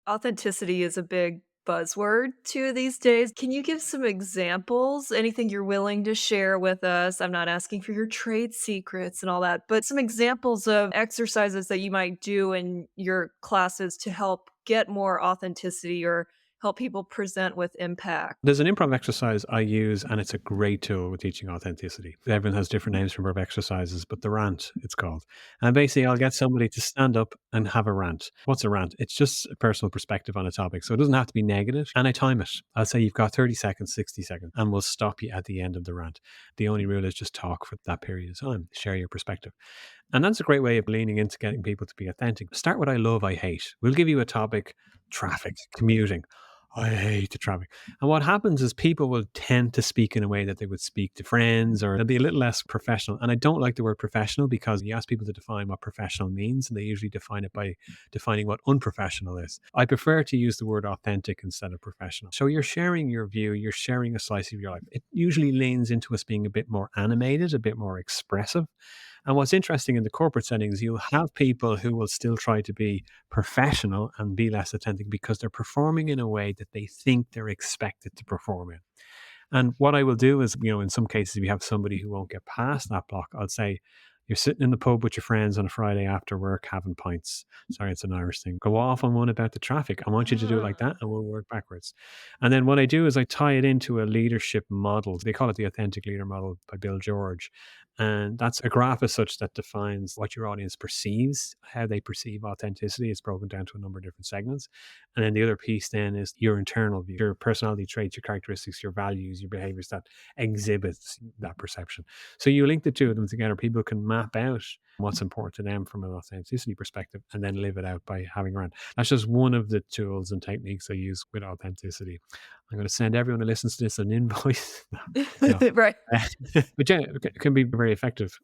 Authenticity is a big buzzword too these days. Can you give some examples? Anything you're willing to share with us? I'm not asking for your trade secrets and all that, but some examples of exercises that you might do in your classes to help get more authenticity or help people present with impact. There's an improv exercise I use, and it's a great tool with teaching authenticity. Everyone has different names for improv exercises, but the rant, it's called. And basically, I'll get somebody to stand up and have a rant. What's a rant? It's just a personal perspective on a topic. So it doesn't have to be negative. And I time it. I'll say you've got 30 seconds, 60 seconds, and we'll stop you at the end of the rant. The only rule is just talk for that period of time, share your perspective. And that's a great way of leaning into getting people to be authentic. Start with I love, I hate. We'll give you a topic: traffic, commuting. I hate the traffic. And what happens is people will tend to speak in a way that they would speak to friends, or they'll be a little less professional. And I don't like the word professional because you ask people to define what professional means, and they usually define it by defining what unprofessional is. I prefer to use the word authentic instead of professional. So you're sharing your view, you're sharing a slice of your life. It usually leans into us being a bit more animated, a bit more expressive. And what's interesting in the corporate settings, you'll have people who will still try to be professional and be less authentic because they're performing in a way that they think they're expected to perform in. And what I will do is, in some cases, if you have somebody who won't get past that block, I'll say, you're sitting in the pub with your friends on a Friday after work having pints. Sorry, it's an Irish thing. Go off on one about the traffic. I want you to do it like Ah. that, and we'll work backwards. And then what I do is I tie it into a leadership model. They call it the authentic leader model by Bill George. And that's a graph as such that defines what your audience perceives, how they perceive authenticity. It's broken down to a number of different segments. And then the other piece then is your internal view, your personality traits, your characteristics, your values, your behaviors that exhibits that perception. So you link the two of them together. People can map out what's important to them from an authenticity perspective and then live it out by having around. That's just one of the tools and techniques I use with authenticity. I'm going to send everyone who listens to this an invoice. No. Right. But yeah, it can be very effective.